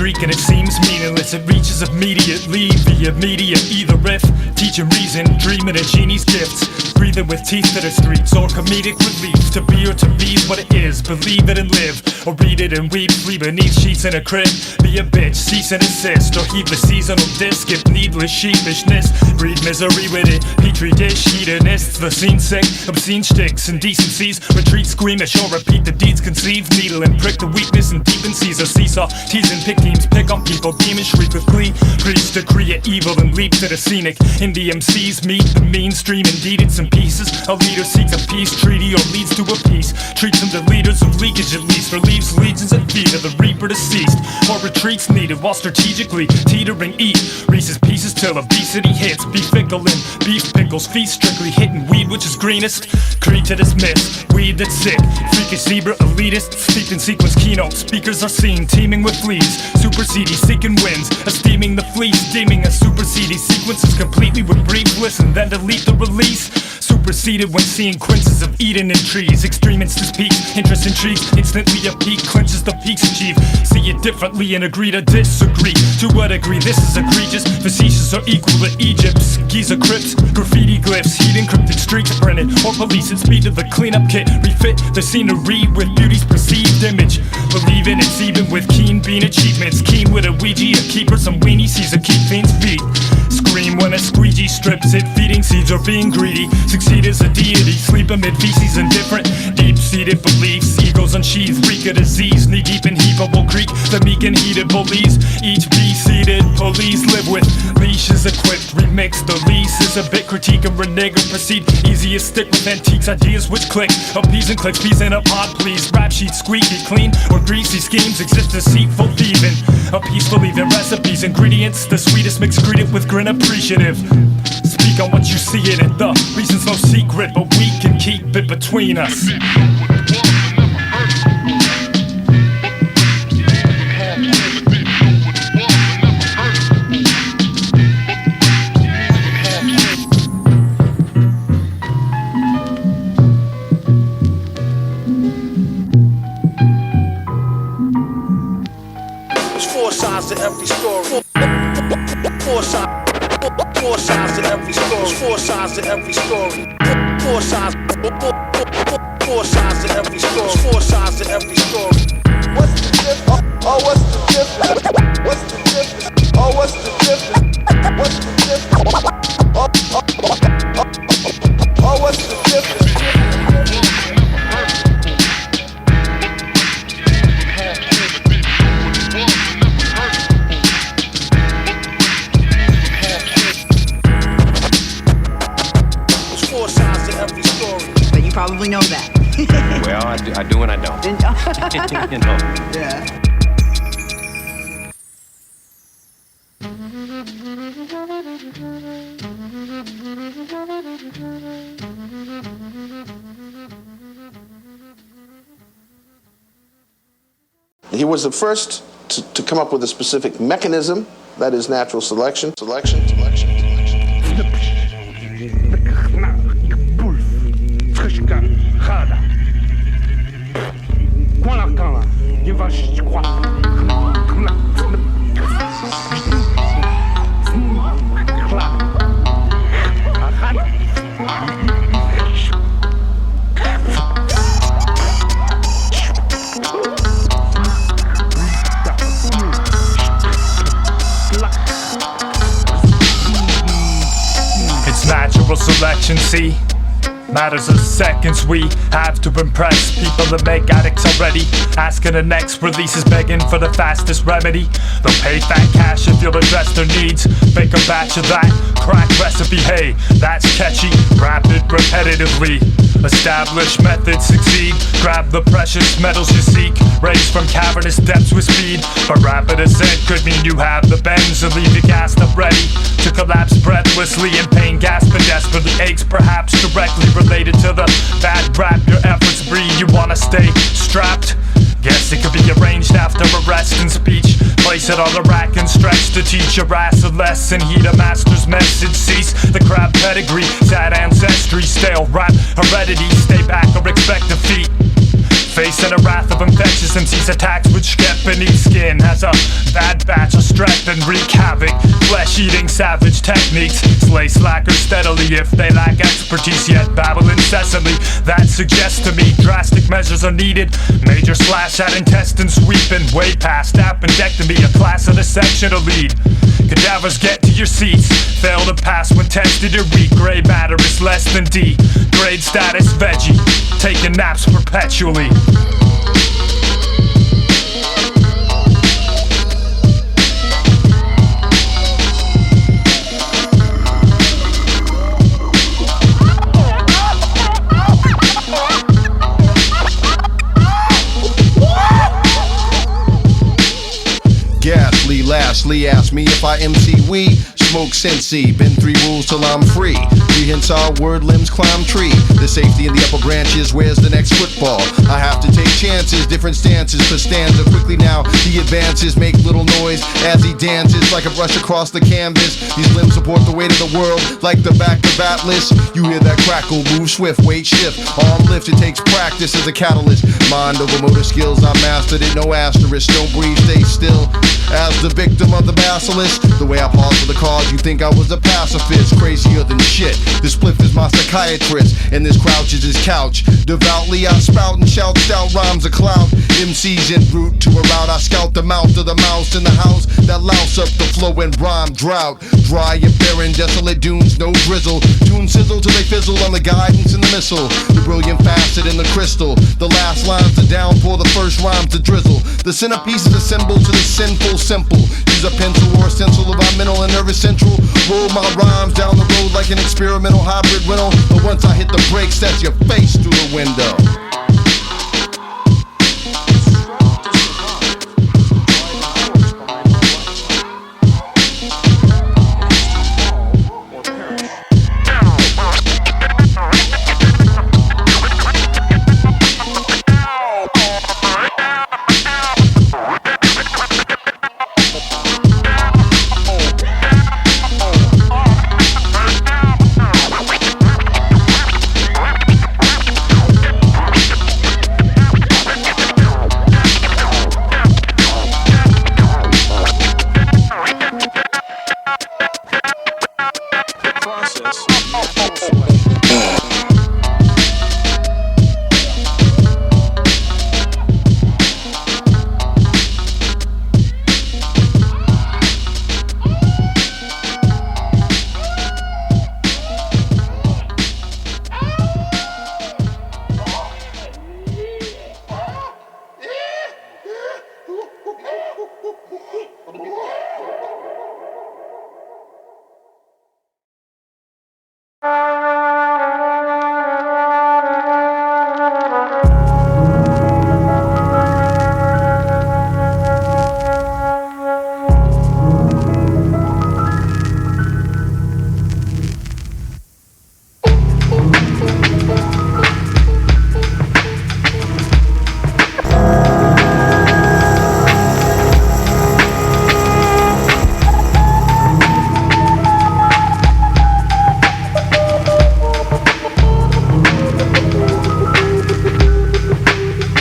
Greek and it seems meaningless. It reaches immediately via media, either if teaching reason, dreaming of genie's gifts, breathing with teeth that are streets, or comedic relief. To be or to be's what it is, believe it and live, or read it and weep, flee beneath sheets in a crib. Be a bitch, cease and assist, or heed the seasonal disc. Skip needless sheepishness, breed misery with it. Petri dish, hedonists, the scene sick, obscene shticks, indecencies, retreat squeamish, or repeat the deeds conceived. Needle and prick the weakness and deepen seas, or seesaw, tease and pick teams, pick on people, demons shriek with glee. Preach to create evil and leap to the scenic. In the MCs meet the mainstream, indeed it's in pieces. A leader seeks a peace treaty or leads to a peace. Treats them to leaders of leakage at least, relieves legions at feet of the reaper deceased. Or retreats needed while strategically teetering eat Reese's pieces till obesity hits. Be fickle in beef pickles, feast strictly hitting weed which is greenest. Creed to dismiss, weed that's sick. Freakish zebra elitist, steeped in sequence keynote. Speakers are seen teeming with fleas. Supersede seeking wins, esteeming the fleece. Deeming a supersede sequences completely with brief listen, then delete the release. Superseded when seeing quinces of Eden in trees. Extreme instance peaks, interest intrigues. Instantly a peak clenches the peaks achieve. See it differently and agree to disagree. To what degree this is egregious, facetious or equal to Egypt's Giza crypts, graffiti glyphs, heat encrypted streaks printed, or police at speed of the cleanup kit. Refit the scenery with beauty's perceived image. Believe in it's even with keen bean achievements. Keen with a Ouija, a keeper, some weenie sees a keep fiend's feet. Scream when a squeegee strips it, feeding seeds or being greedy. Succeed as a deity, sleep amid feces indifferent. Deep-seated beliefs, egos unsheathed, reek of disease. Knee-deep in heapable creek, the meek and heated bullies. Each be-seated police live with leashes equipped. Remix the lease is a bit critique and renege or proceed. Easiest stick with antiques, ideas which click. Appease and clicks, peas in a pod please. Rap sheets squeaky clean or greasy schemes exist deceitful thieving. A peaceful even recipes, ingredients, the sweetest mixed ingredient with grin appreciative. Speak on what you see in it, the reason's no secret, but we can keep it between us. There's four sides to every story. Four sides to every story. Four sides to every story. Four sides to every story. Four sides to every story. What's the difference? Oh, what's the difference? What's the difference? Oh, what's the difference? What's the difference? Oh, what's the difference? You probably know that. Well, I do and I don't. You know. Yeah. He was the first to come up with a specific mechanism, that is natural selection. Selection. It's natural selection, see? Matters of seconds, we have to impress people that make addicts already. Asking the next release is begging for the fastest remedy. They'll pay fat cash if you'll address their needs. Bake a batch of that crack recipe, hey, that's catchy. Rapid, repetitively. Established methods succeed. Grab the precious metals you seek. Raise from cavernous depths with speed. But rapid ascent could mean you have the bends and leave you gassed up ready to collapse breathlessly in pain, gasping desperately. Aches perhaps directly related to the bad rap your efforts breed. You wanna stay strapped? Guess it could be arranged after arrest and speech. Place it on the rack and stretch to teach your ass a lesson. Heed a master's message, cease the crab pedigree. Sad ancestry, stale rap heredity. Stay back or expect defeat. Facing a wrath of infectious MC's attacks which get beneath skin. Has a bad batch of strength and wreak havoc. Flesh-eating savage techniques slay slackers steadily if they lack expertise, yet babble incessantly. That suggests to me drastic measures are needed. Major slash at intestine sweeping, way past appendectomy, a class of the section to lead. Cadavers get to your seats, fail to pass when tested. You're weak, gray matter is less than D. Grade status veggie, taking naps perpetually. Ghastly, lastly, ask me if I MC we smoke Cincy. Been 3 rules till I'm free. 3 hints are word limbs climb tree. The safety in the upper branches, where's the next football? I have to take chances, different stances per stanza. Quickly now, he advances, make little noise as he dances like a brush across the canvas. These limbs support the weight of the world like the back of Atlas. You hear that crackle, move swift, weight shift, arm lift, it takes practice as a catalyst. Mind over motor skills, I mastered it, no asterisk. Don't breathe, stay still. As the victim of the basilisk, the way I pause for the cause, you think I was a pacifist. Crazier than shit. This spliff is my psychiatrist, and this crouch is his couch. Devoutly I spout and shout stout rhymes of clout. MCs en route to a route, I scout the mouth of the mouse in the house that louse up the flow and rhyme drought. Dry and barren, desolate dunes, no drizzle. Tunes sizzle till they fizzle on the guidance and the missile. The brilliant facet in the crystal. The last line's the downpour, the first rhyme's the drizzle. The centerpiece is a symbol to the sinful simple. Use a pencil or a stencil of our mental and nervous central. Roll my rhymes down the road like an experimental hybrid rental. But once I hit the brakes, that's your face through the window.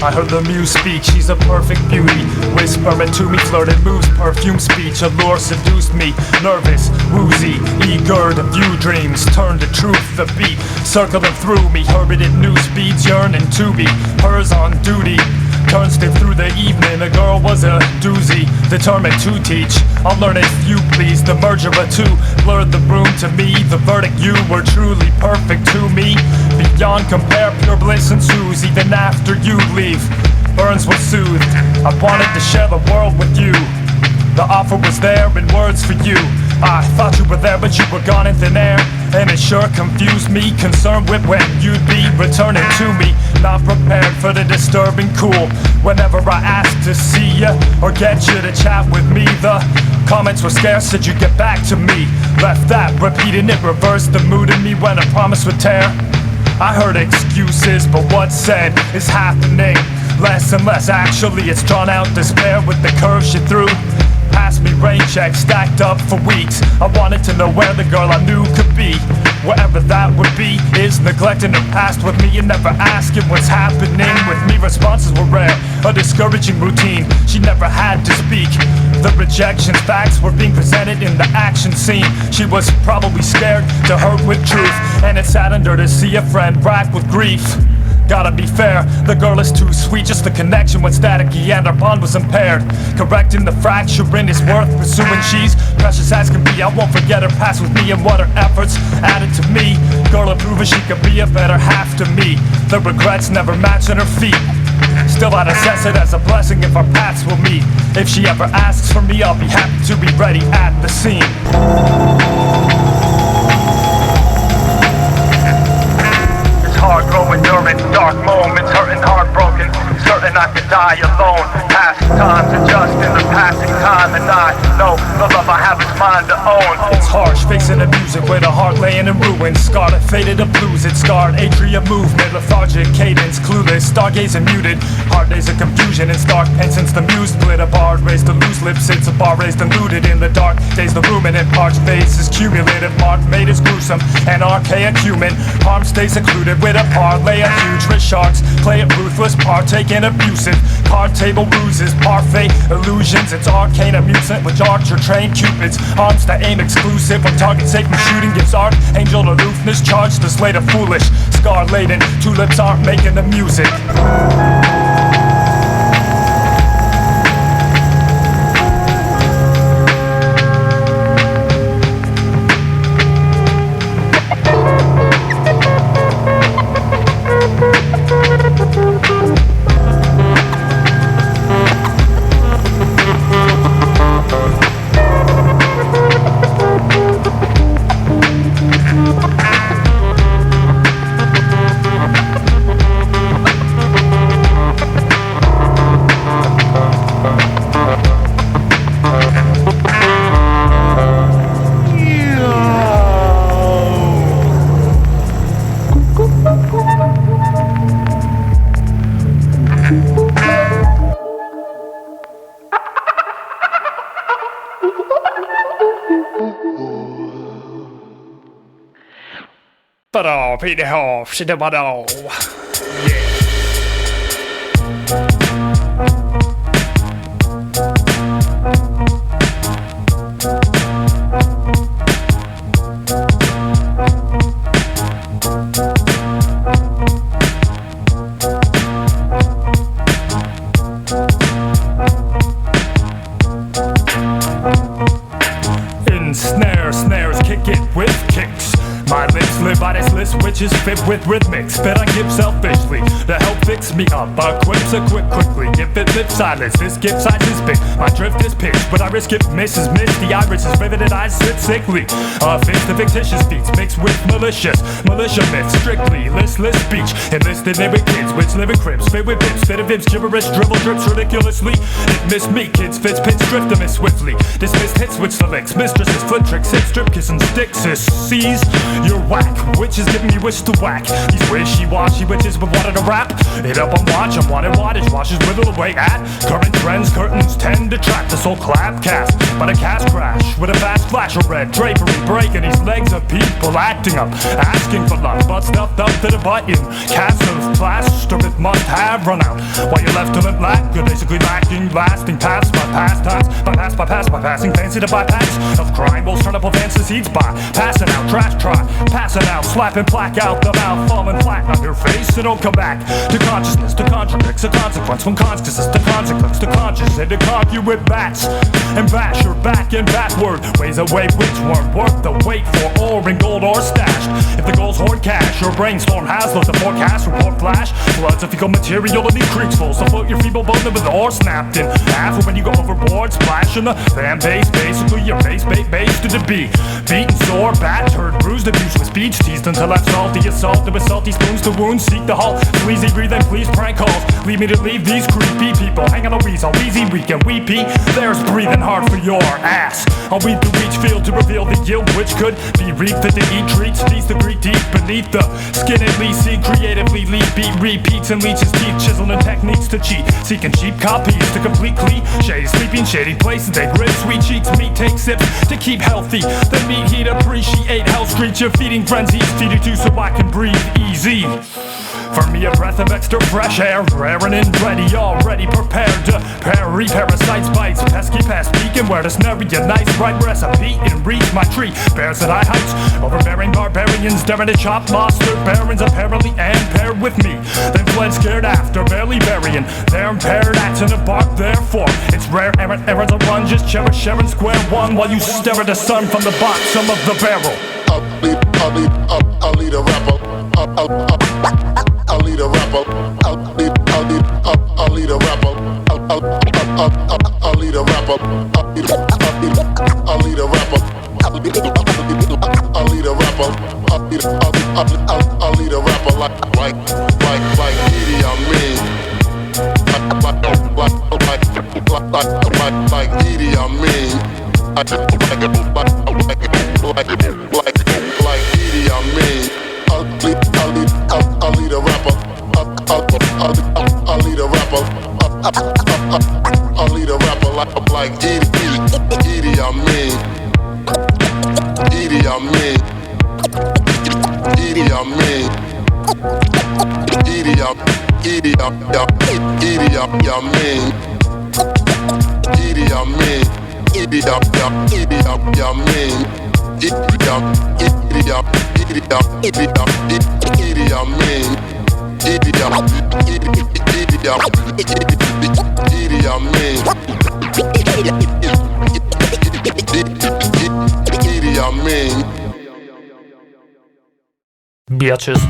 I heard the Muse speak, she's a perfect beauty. Whisper it to me, flirted moves, perfume speech. Allure seduced me, nervous, woozy, eager to view dreams. Turn to truth, the beat, circling through me. Heard at new speeds, yearning to be hers on duty. Turnstile through the evening, the girl was a doozy. Determined to teach, I'll learn if you please. The merger of two blurred the room to me. The verdict, you were truly perfect to me. Beyond compare, pure bliss ensues. Even after you leave, burns what soothed. I wanted to share the world with you. The offer was there in words for you. I thought you were there, but you were gone in thin air. And it sure confused me, concerned with when you'd be returning to me. Not prepared for the disturbing cool. Whenever I asked to see ya or get you to chat with me, the comments were scarce, said you'd get back to me. Left that, repeating it, reversed the mood in me when a promise would tear. I heard excuses, but what's said is happening. Less and less, actually, it's drawn out despair with the curves you threw. passed me rain checks stacked up for weeks. I wanted to know where the girl I knew could be. Wherever that would be, is neglecting her past with me and never asking what's happening with me. Responses were rare, a discouraging routine. She never had to speak. The rejection facts were being presented in the action scene. She was probably scared to hurt with truth, and it saddened her to see a friend racked with grief. Gotta be fair, the girl is too sweet, just the connection went staticky and our bond was impaired. Correcting the fracture in his worth, pursuing she's precious as can be. I won't forget her past with me and what her efforts added to me. Girl had proven she could be a better half to me. The regrets never matching her feet. Still I'd assess it as a blessing if our paths will meet. If she ever asks for me, I'll be happy to be ready at the scene. Hard growing during dark moments, hurting, heartbroken, certain I could die alone. Past times adjust in the passing time, and I know the love I have is mine to own. It's harsh facing the music with a heart laying in ruins. Scarred and faded of blues, it scarred atrium movement, lethargic cadence, clueless, stargazing muted. Hard days of confusion and stark pain since the muse split apart. Raised to loose lips, it's a bar raised and looted in the dark days. The ruminant parched face is cumulative, mark made is gruesome and archaic human. Harm stays secluded with a parlay of huge rich sharks. Play it ruthless, partake in abusive card table ruses, parfait illusions. It's arcane amusement with archer trained cupids, arms that aim exclusive when target safe from shooting gives archangel aloofness. Charged the slate of foolish, scar laden tulips aren't making the music. Peter Hoff, shit about all. In snares, kick it with kicks. My lips live by this list, which is fit with rhythmics. But I give selfishly to help fix me up. Quips equip quickly, give it lip silence. This gift size is big, my drift is pitched, but I risk it misses miss. The iris is riveted, I sit sickly. Fix the fictitious beats mixed with militia myths. Strictly listless speech, enlisted lyric kids, which live in cribs, fit with bibs, fit of ibs, gibberish, dribble drips ridiculously. It miss me, kids, fits, pits, drift them swiftly. Dismissed hits, switch selects, mistresses, flip tricks, hit, strip, kiss, and sticks. Sees you're whack, witches giving me wish to whack. These wishy-washy witches with water to wrap it up on watch, I'm wanted wattage, washes wither away at current trends, curtains tend to trap the soul clap cast, but a cast crash with a fast flash of red drapery breaking these legs of people acting up, asking for love, but stuffed up to the button. Cast of plaster with must-have run out, while you're left to limp lack, you're basically lacking lasting paths by pastimes, by passing fancy to bypass of crime, will turn up on fantasies by passing out, trash try, passing out, slapping plaque out the mouth, falling flat on your face, and don't come back to consciousness, to contradicts a consequence when consciousness to consequence, to conscious and to conk you with bats and bash your back and backward ways away which weren't worth the wait for or in gold or stashed. If the goal's hoard cash, your brainstorm has looked the forecast report flash, floods of fecal material in these creeks full, so float your feeble bone with the ore snapped in half when you go overboard, splashing the fan base, basically your base bait base to the B. beaten, sore, battered, bruised, abused with speech, teased until left salty, assaulted with salty spoons to wounds, seek the halt, sleazy breathing, please prank calls, leave me to leave these creepy people, hang on a weasel, wheezy, weak and weepy, there's breathing hard for your ass. I'll weed through each field to reveal the yield which could be reaped, fit to eat treats, feast the Greek deep beneath the skin at least, see creatively, lead beat, repeats and leeches teeth, chiseling techniques to cheat, seeking cheap copies to complete cliches, sleeping shady places, take ribs, sweet cheeks, meat, take sips to keep healthy, the meat heat, appreciate hell's creature, feeding frenzies, feed it to so I can breathe easy. For me a breath of extra fresh air, raring and ready, already prepared to parry parasites, bites, pesky pest, peeking where to snare a nice bright recipe and reach my tree. Bears at high heights, overbearing barbarians, daring to chop monster barons, apparently and paired with me. Then fled scared after, barely burying their impaired acts in a bark, therefore it's rare errant errands on run, just cherish sharing square one while you stare at the sun from the bottom of the barrel. I'll lead a rapper. I'll lead a rapper. I'll lead a rapper. I'll lead a rapper. I'll lead a rapper. I'll lead a rapper. I'll lead a rapper like Edie, I mean. Like Edie, I mean. Like Edie, I mean. I'll lead a rapper. I'll lead a rapper. I'll lead a rapper like Edie, I mean. Edie, I mean. Edie, I mean. Edie, I mean. Edie, I mean. Edie, I mean. Bitches.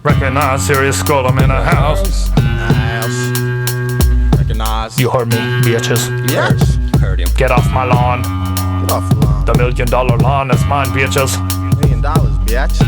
Recognize serious Scrotum in the house. Recognize. You heard me, bitches. Yes. Heard him. Get off my lawn. Get off the lawn. The $1 million lawn is mine, bitches. $1 million, bitch.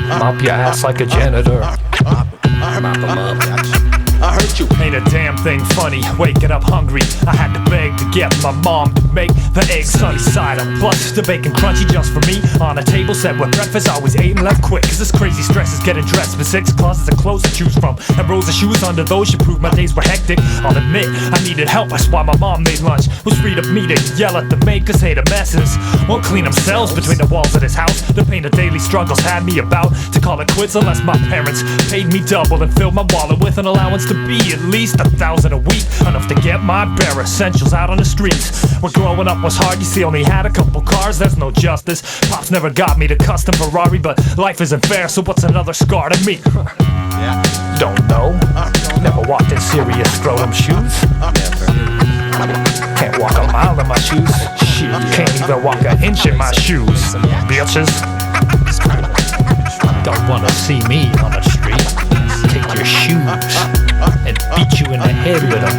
Mop your ass like a janitor. Mop him up, bitch. I hurt you. Ain't a damn thing funny, waking up hungry. I had to beg to get my mom to make the egg sunny side up, plus the bacon crunchy just for me. On a table set with breakfast, I always ate and left quick, cause this crazy stress is getting dressed with 6 closets of clothes to choose from, and rows of shoes under those should prove my days were hectic. I'll admit, I needed help, that's why my mom made lunch. Was free of me to yell at the maid cause hey, the messes won't clean themselves between the walls of this house. The pain of daily struggles had me about to call it quits unless my parents paid me double and filled my wallet with an allowance to be at least $1,000 a week, enough to get my bare essentials out on the streets. Where growing up was hard, you see, only had a couple cars, there's no justice. Pops never got me the custom Ferrari, but life isn't fair, so what's another scar to me? Don't know. Never walked in serious Scrotum shoes. Can't walk a mile in my shoes. Shit, can't even walk an inch in my shoes. Bitches. Don't wanna see me on the street. Take your shoes and beat you in the head with them.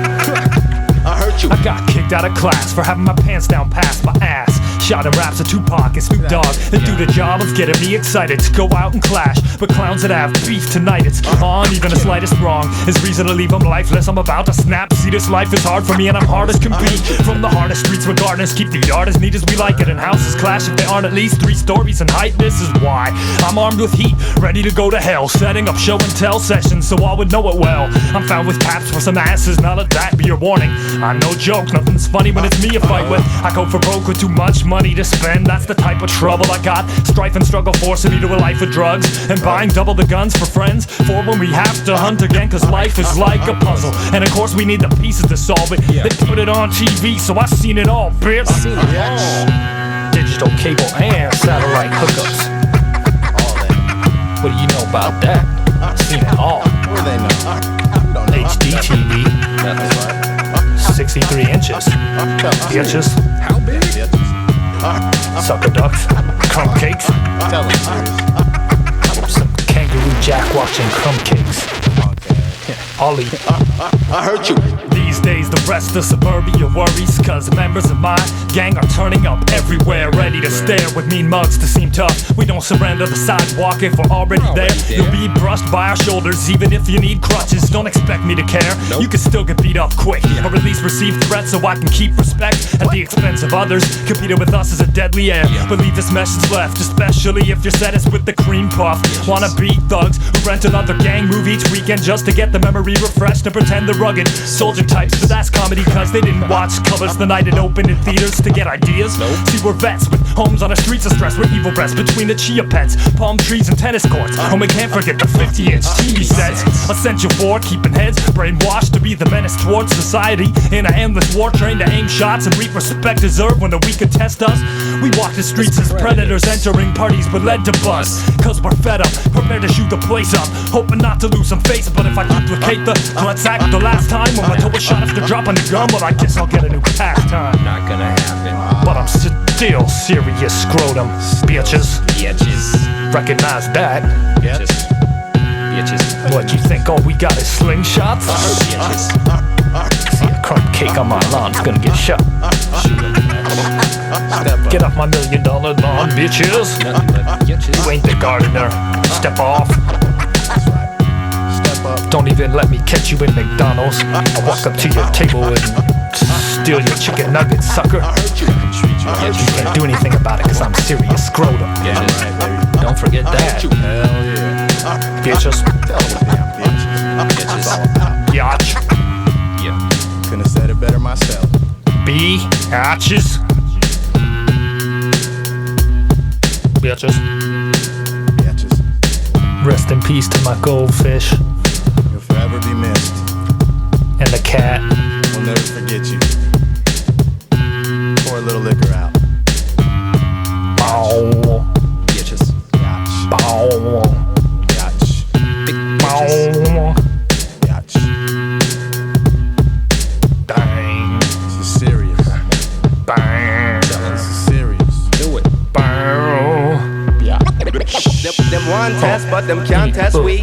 I hurt you. I got kicked out of class for having my pants down past my ass. Shouting raps of Tupac and Snoop Dogg that do the job of getting me excited to go out and clash. But clowns that have beef tonight, it's on. Even the slightest wrong is reason to leave them lifeless. I'm about to snap. See, this life is hard for me and I'm hard as can be. From the hardest streets where gardeners keep the yard as neat as we like it, and houses clash if they aren't at least 3 stories in height. This is why I'm armed with heat, ready to go to hell, setting up show and tell sessions so I would know it well. I'm found with caps for some asses, now let that be your warning. I'm no joke, nothing's funny when it's me you fight with. I go for broke with too much money to spend, that's the type of trouble I got. Strife and struggle forcing me to a life of drugs, and buying double the guns for friends, for when we have to hunt again, cause life is like a puzzle. And of course we need the pieces to solve it. They put it on TV, so I've seen it all, bitch. Digital cable and satellite hookups. All that. What do you know about that? I've seen it all. What do they know? HD TV, That's right. 63 inches. Bitches. How big? Sucker ducks, crumb cakes, Tell them serious. some kangaroo jack watching crumb cakes. Ollie. I hurt you. These days the rest of suburbia worries, cause members of my gang are turning up everywhere, ready to stare with mean mugs to seem tough. We don't surrender the sidewalk if we're already there. You'll be brushed by our shoulders even if you need crutches. Don't expect me to care. You can still get beat up quick, or at least receive threats so I can keep respect at the expense of others. Competing with us is a deadly air. Believe this message left, especially if you're sentenced with the cream puff. Wanna be thugs who rent another gang move each weekend just to get the memory refreshed and pretend they're rugged soldier types. But that's comedy cause they didn't watch Colors the night it opened in theaters to get ideas. See, we're vets with homes on the streets of stress. We're evil breasts between the chia pets, palm trees and tennis courts. And we can't forget the 50-inch TV sets. Essential for keeping heads brainwashed to be the menace towards society. In a endless war trained to aim shots and reap respect deserved when the weak could test us. We walk the streets as predators entering parties but led to bust. Cause we're fed up, prepared to shoot the place up, hoping not to lose some face. But if I duplicate the let's act the last time when my toe was shot after dropping the gun, well I guess I'll get a new pastime. Not gonna happen. But I'm still serious, scrotum. Bitches. Recognize that. Bitches. What, you think all we got is slingshots? See a crumb cake on my lawn, it's gonna get shot. Get off my $1 million lawn, bitches. You ain't the gardener. Step off. Don't even let me catch you in McDonald's. I'll walk up to your table and steal your chicken nuggets, sucker. You can't do anything about it cause I'm serious, scrotum. Don't forget that. Hell yeah. Bitches. Yatch. Couldn't have said it better myself. Bitches. Bitches. Rest in peace to my goldfish. You'll forever be missed. And the cat. We'll never forget you. Pour a little liquor out. Bow. Bitches. Bow. Yatch. Bow. Yatch. Bang. This is serious. Bang. This is serious. Do it. Bow. Them one test, but them can't test we.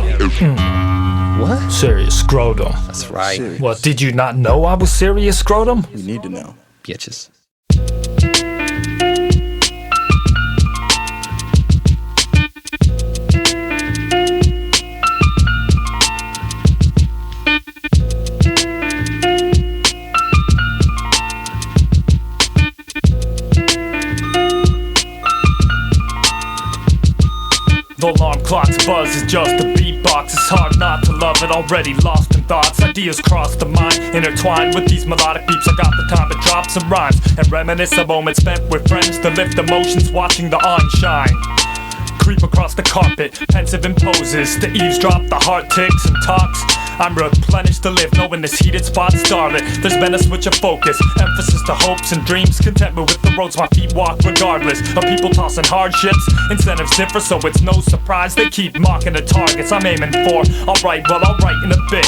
What? Serious scrotum. That's right. Serious. What, did you not know I was serious scrotum? You need to know. Bitches. The alarm clock's buzz is just a beatbox. It's hard not to love it, already lost in thoughts. Ideas cross the mind, intertwined with these melodic beeps. I got the time to drop some rhymes and reminisce a moment spent with friends to lift emotions, watching the on shine. Creep across the carpet, pensive in poses, to eavesdrop the heart ticks and talks. I'm replenished to live, knowing this heated spot's starlit. There's been a switch of focus, emphasis to hopes and dreams, contentment with the roads my feet walk regardless of people tossing hardships. Incentives differ, so it's no surprise they keep mocking the targets I'm aiming for. Alright, well I'll write in a bit.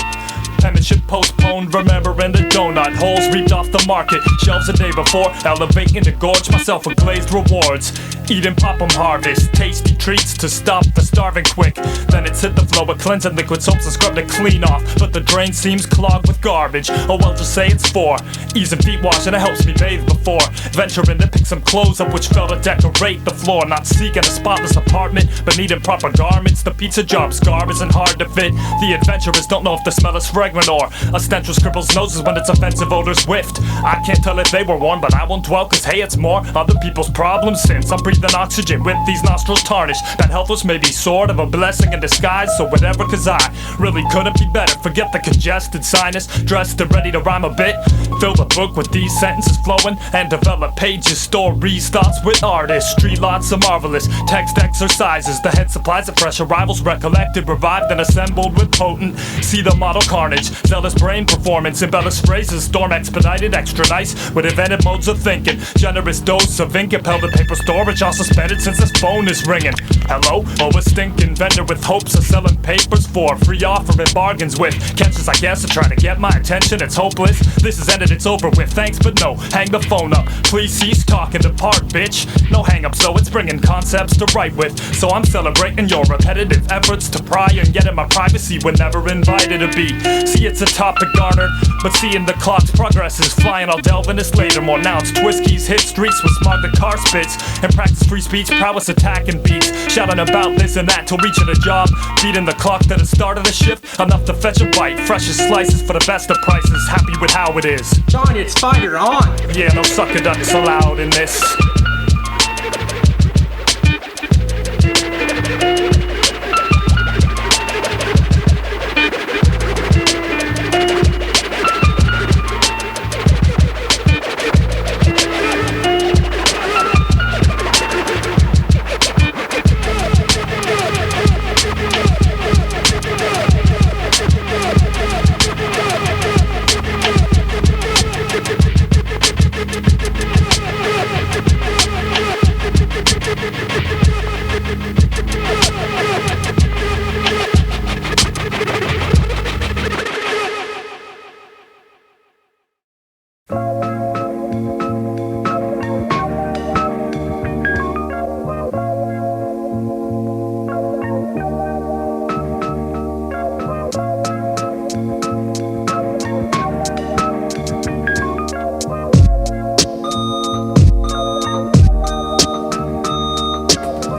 Penmanship postponed, remembering the donut holes reaped off the market shelves a day before, elevating to gorge myself with glazed rewards. Eating pop-em harvest, tasty treats to stop the starving quick. Then it's hit the flow with cleansing liquid soaps and scrub to clean off, but the drain seems clogged with garbage. Oh well, just say it's for easing feet washing, it helps me bathe before venturing to pick some clothes up which fell to decorate the floor. Not seeking a spotless apartment, but needing proper garments. The pizza job's garb isn't hard to fit. The adventurers don't know if the smell is fragrant or a stench with scribbles noses when its offensive odors whiffed. I can't tell if they were warm, but I won't dwell, cause hey, it's more other people's problems since I'm breathing oxygen with these nostrils tarnished. That health was maybe sort of a blessing in disguise, so whatever, cause I really couldn't be better. Forget the congested sinus, dressed and ready to rhyme a bit. Fill the book with these sentences flowing and develop pages, stories, thoughts with artistry. Lots of marvelous text exercises. The head supplies of fresh arrivals, recollected, revived, and assembled with potent. See the model carnage, zealous brain performance, embellished phrases, storm expedited, extra nice with inventive modes of thinking. Generous dose of ink, impelled to paper storage, all suspended since this phone is ringing. Hello? Oh, a stinking vendor with hopes of selling papers for free, offering bargains with catches, I guess, to try to get my attention. It's hopeless. This is ended, it's over with. Thanks, but no. Hang the phone up. Please cease talking, depart, bitch. No hang up, so it's bringing concepts to write with. So I'm celebrating your repetitive efforts to pry and get in my privacy when never invited to be See, it's a topic garnered, but seeing the clock's progress is flying. I'll delve in this later. More announced Twiskies hit streets with smog the car spits, and practice free speech, prowess attacking beats, shouting about this and that till reaching a job, beating the clock to the start of the shift, enough to fetch a bite, freshest slices for the best of prices, happy with how it is. Johnny, it's fire on. Yeah, no sucker ducks allowed in this.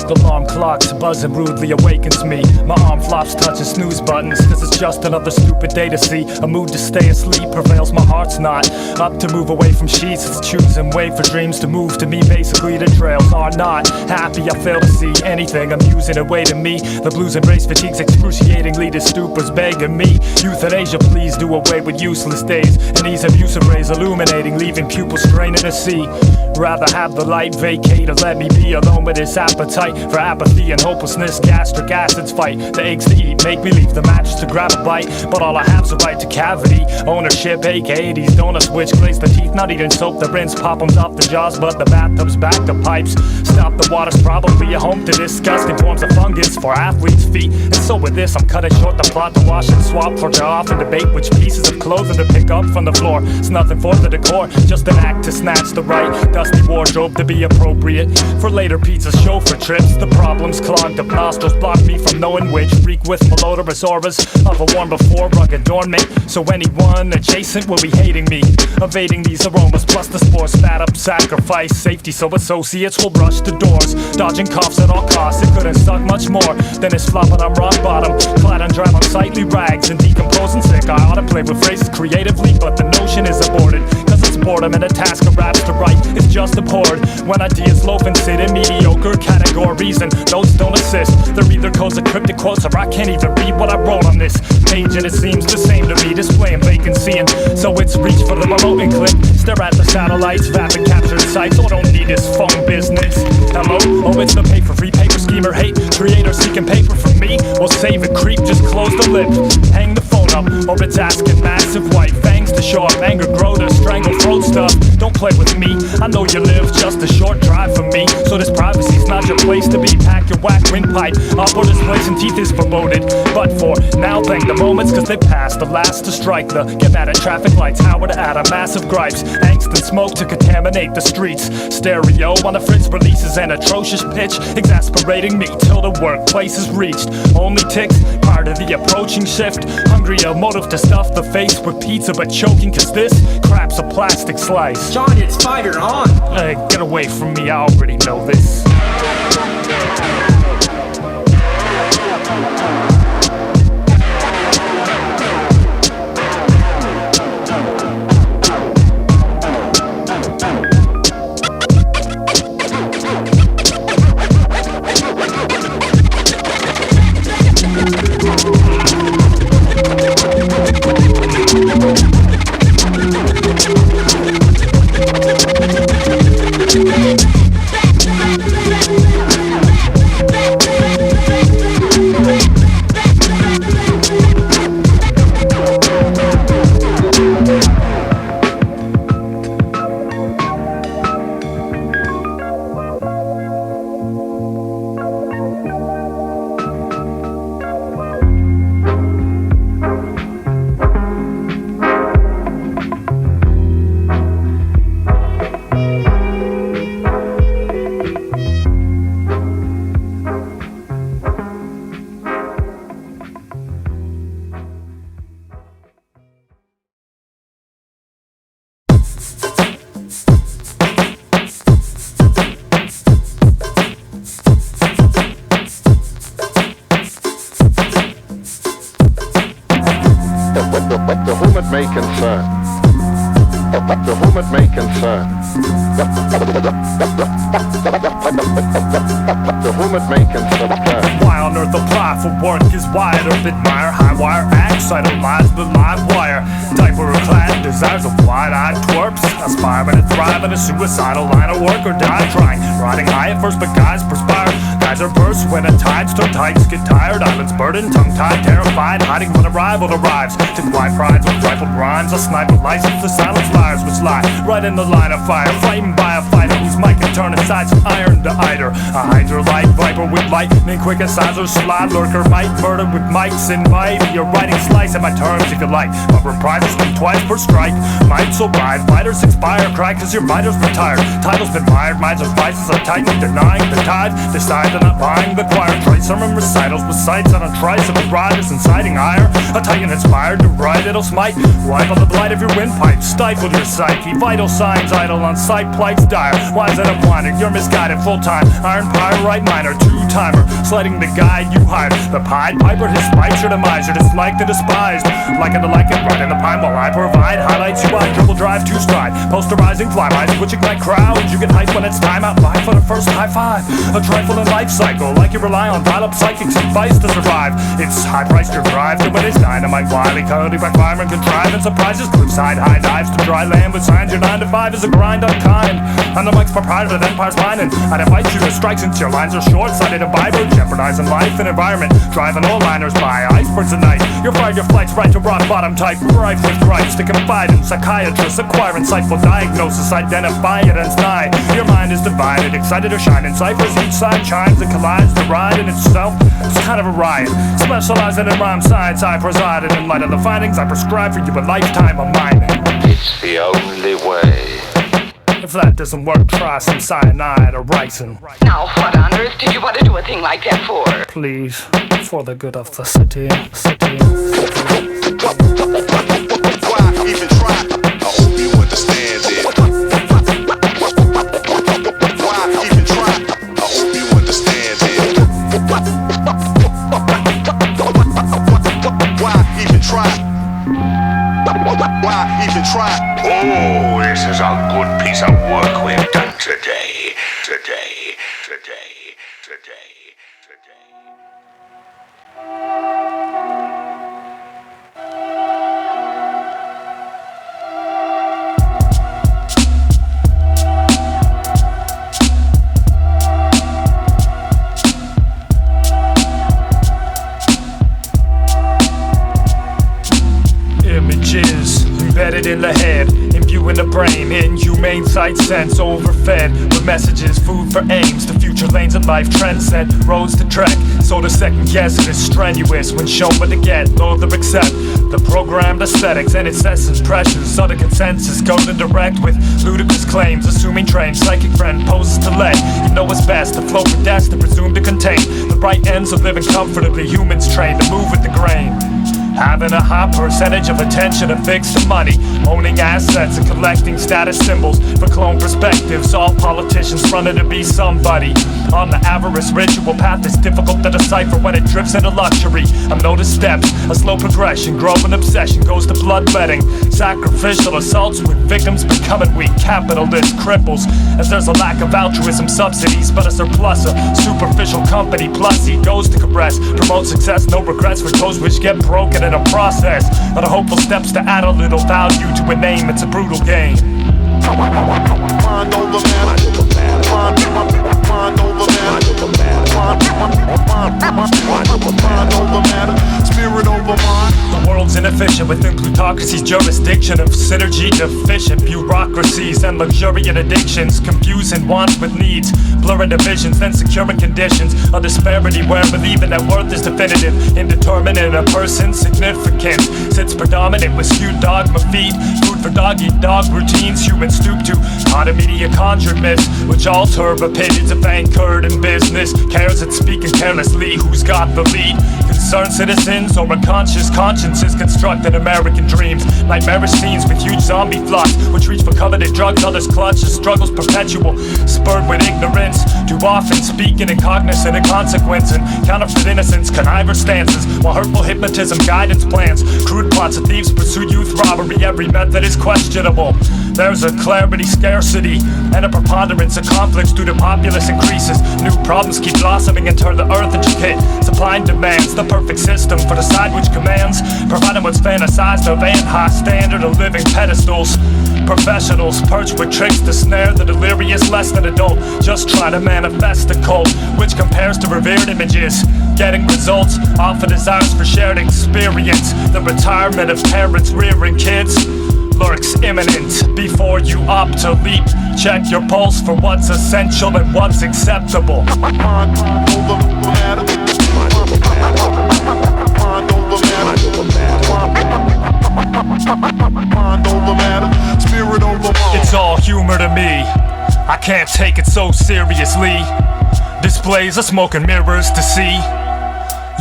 The alarm clock's buzzing rudely awakens me. My arm flops touching snooze buttons, cause it's just another stupid day to see. A mood to stay asleep prevails, my heart's not up to move away from sheets. It's choose and wait for dreams to move to me. Basically the trails are not happy, I fail to see anything amusing awaiting me. The blues and race fatigue's excruciatingly to stupors begging me. Euthanasia, please do away with useless days, and ease abusive rays illuminating, leaving pupils straining to see. Rather have the light vacate or let me be alone with this appetite for apathy and hopelessness. Gastric acids fight the eggs to eat, make me leave the mattress to grab a bite, but all I have's a right to cavity ownership, aka these donuts which glaze the teeth. Not even soap the rinse, pop 'em's off the jaws, but the bathtub's back to pipes. Stop the water's probably a home to disgusting forms of fungus for athletes' feet. And so with this, I'm cutting short the plot to wash and swap for draw off and debate which pieces of clothing to pick up from the floor. It's nothing for the decor, just an act to snatch the right dusty wardrobe to be appropriate for later pizza chauffeur trips. The problems clogged up nostrils block me from knowing which reek with malodorous auras of a warm before rugged adornment. So anyone adjacent will be hating me, evading these aromas plus the spores spat up sacrifice safety, so associates will rush the doors, dodging coughs at all costs. It couldn't suck much more than this flopping on rock bottom, clad on dry unsightly rags and decomposing sick. I ought to play with phrases creatively, but the notion is aborted, cause it's boredom and a task of raps to write is just abhorred when ideas loaf and sit in mediocre categories and notes don't assist. They're either codes of cryptic quotes or I can't even read what I wrote on this page, and it seems the same to me, displaying vacancy. And so it's reach for the remote and click, stare at the satellites, vapid captured sites. Oh, don't need this phone business. Hello? Oh, it's the pay for free paper schemer hate creator seeking paper from me. Well, save it, creep, just close the lip, hang the phone up, or it's asking massive white fangs to show up anger, grow to strangle throat stuff. Don't play with me, I know you live just a short drive from me, so this privacy's not your place to be. Pack your whack windpipe up, or displacing teeth is foreboded. But for now, thank the moments, cause they passed. The last to strike the get mad at traffic lights, Howard add a massive gripes, angst and smoke to contaminate the streets. Stereo on the fritz releases an atrocious pitch, exasperating me till the workplace is reached. Only ticks, part of the approaching shift. Hungry, a motive to stuff the face with pizza, but choking cause this crap's a plastic slice. Johnny, it's fire on. Get away from me, I already know this. concern. To whom it may concern. To whom it may concern. Why on earth apply for work is wired up, admire high wire acts, idolize the live wire. Diaper clad desires of wide-eyed twerps, aspiring to thrive in a suicidal line of work or die trying. Riding high at first, but guys perspire. Guys are burst when the tides turn tights, get tired. Islands burdened, tongue-tied, terrified, hiding when arrival arrives. To quiet prides with rifled rhymes, a sniper license to silence liars which lie right in the line of fire. Frightened by a fighter whose mic can turn aside from iron to eider. A hydra light viper with lightning quick incisors, slide lurker might murder with mics and might. You're writing slice at my terms if you like, but reprisals come twice per strike. Might so ride, fighters expire, cry cause your vitals retired. Titles been mired, minds are vices are tightening, denying the tide. Decide they're not buying the choir. Try sermon recitals with sights on a tricycle riders inciting ire. A titan inspired to ride, it'll smite. Wipe on the blight of your windpipe, stifle your psyche. Vital signs idle on sight, plights dire. Wise and blinded, you're misguided full-time. Iron pyrite miner, two-timer, sliding the guide you hired. The Pied Piper, his spite, your demise, you're disliked and despised. Like it, right in the pine while I provide highlights you I dribble drive two stride. Posterizing flybys, which ignite crowds. You get hyped when it's time out live for the first high five. A trifle in life cycle, like you rely on dial-up psychics advice to survive. It's high-priced your drive to when it's dynamite. Wily, coyote, backfire, and contrive and surprises. Cliffside high dives to dry land with signs. Your 9 to 5 is a grind unkind. I'm the mic's proprietor, the empire's mine, and I'd invite you to strike since your lines are short-sighted and vibrant, jeopardizing life and environment. Driving all liners by icebergs at night. You're fired your flights right to rock bottom type. Rife with gripes to confide in psychiatrists. Acquire insightful diagnosis, identify it as nigh. Your mind is divided, excited to shine in ciphers. Each side chimes and collides to ride in itself. It's kind of a riot. Specializing in rhyme science, I presided. In light of the findings, I prescribe for you a lifetime of mining. It's the only way. If that doesn't work, try some cyanide or ricin. Now, what on earth did you want to do a thing like that for? Please, for the good of the city. Why even try? I hope you understand it. Why even try? I hope you understand it. Why even try? Why even try? Oh, this is a good piece of work we've done today. Today. Images embedded in the head, imbuing the brain, inhumane sight sense, overfed with messages, food for aims. The future lanes of life transcend roads to trek, so the second guess it is strenuous when shown what to get. Loathe or accept the programmed aesthetics and its essence pressures. Other consensus goes indirect with ludicrous claims, assuming trained psychic friend poses to let you know what's best. The flow predestined, presumed to contain the bright ends of living comfortably. Humans trained to move with the grain. Having a high percentage of attention affixed to money, owning assets and collecting status symbols for clone perspectives. All politicians running to be somebody on the avarice ritual path is difficult to decipher when it drifts into luxury. I've noticed steps, a slow progression, growing obsession goes to bloodletting, sacrificial assaults with victims becoming weak. Capitalist cripples as there's a lack of altruism subsidies, but a surplus of superficial company. Plus he goes to compress, promote success, no regrets for those which get broken in a process. Not a hopeful steps to add a little value to a name, it's a brutal game. Mind over matter. Mind over matter. Spirit over mind. The world's inefficient within plutocracy's jurisdiction of synergy deficient bureaucracies and luxuriant addictions, confusing wants with needs, blurring divisions, then securing conditions. A disparity where believing that worth is definitive, indeterminate a person's significance sits predominant with skewed dogma feed, food for dog-eat-dog routines humans stoop to. Not a media conjured myths which alter opinions of anchored in business. Cares at speaking carelessly, who's got the lead? Concerned citizens or unconscious consciences constructed American dreams. Nightmarish scenes with huge zombie flocks which reach for coveted drugs, others clutch as struggles perpetual, spurred with ignorance. Too often, speaking incognizant of consequence and counterfeit innocence, conniver stances, while hurtful hypnotism guidance plans. Crude plots of thieves pursue youth robbery, every method is questionable. There's a clarity, scarcity, and a preponderance of conflicts due to populace increases. New problems keep blossoming and turn the earth into hit. Supply and demands, the perfect system for the side which commands, providing what's fantasized of and high standard of living pedestals. Professionals perched with tricks to snare the delirious less than adult, just try to manifest a cult which compares to revered images. Getting results off of desires for shared experience. The retirement of parents rearing kids lurks imminent. Before you opt to leap, check your pulse for what's essential and what's acceptable. It's all humor to me, I can't take it so seriously. Displays are smoke and mirrors to see.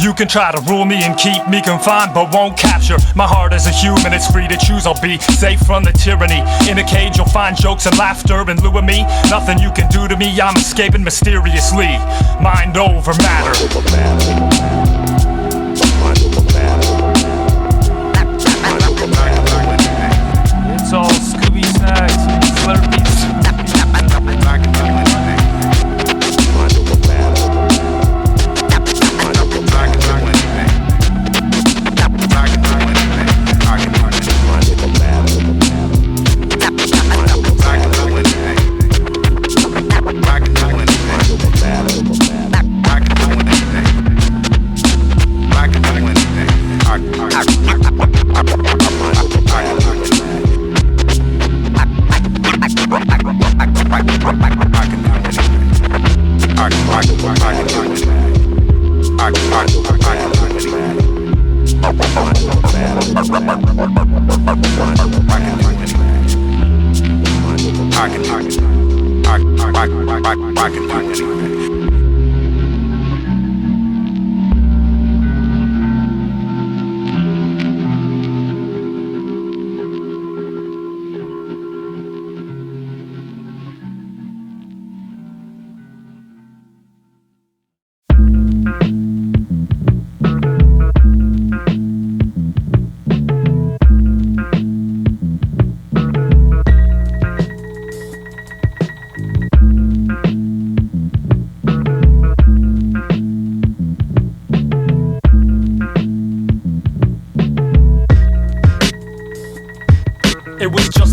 You can try to rule me and keep me confined, but won't capture my heart as a human. It's free to choose, I'll be safe from the tyranny. In a cage you'll find jokes and laughter in lieu of me. Nothing you can do to me, I'm escaping mysteriously. Mind over matter. It's all Scooby snacks, Slurpees.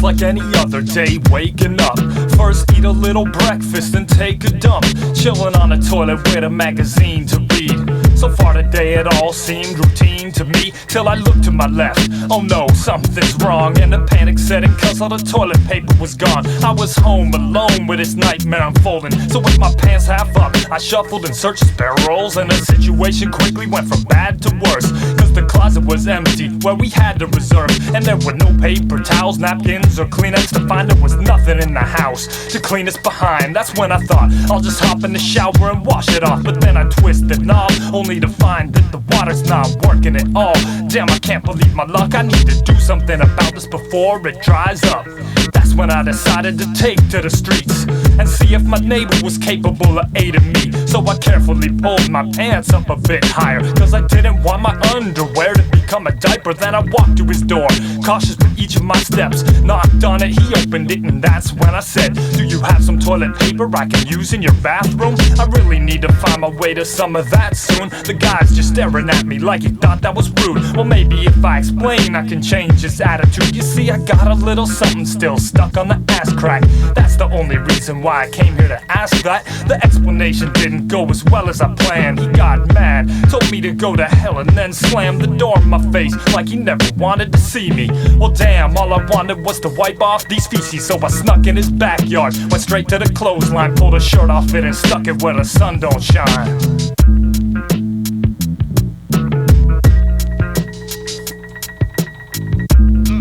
Like any other day, waking up. First eat a little breakfast and take a dump. Chilling on a toilet with a magazine to read. So far today it all seemed routine to me, till I looked to my left. Oh no, something's wrong, and the panic set in cause all the toilet paper was gone. I was home alone with this nightmare unfolding. So with my pants half up, I shuffled and searched spare rolls, and the situation quickly went from bad to worse. Cause the closet was empty, where we had to reserve, and there were no paper towels, napkins, or Kleenex to find. There was nothing in the house to clean us behind. That's when I thought, I'll just hop in the shower and wash it off. But then I twisted the knob, only to find that the water's not working at all. Damn, I can't believe my luck, I need to do something about this before it dries up. That's when I decided to take to the streets and see if my neighbor was capable of aiding me. So I carefully pulled my pants up a bit higher, cause I didn't want my underwear to become a diaper. Then I walked to his door, cautious with each of my steps. Knocked on it, he opened it, and that's when I said, do you have some toilet paper I can use in your bathroom? I really need to find my way to some of that soon. The guy's just staring at me like he thought that was rude. Well, maybe if I explain I can change his attitude. You see, I got a little something still stuck on the ass crack. That's the only reason why I came here to ask that. The explanation didn't go as well as I planned. He got mad, told me to go to hell, and then slammed the door in my face like he never wanted to see me. Well damn, all I wanted was to wipe off these feces, so I snuck in his backyard, went straight to the clothesline, pulled a shirt off it and stuck it where the sun don't shine.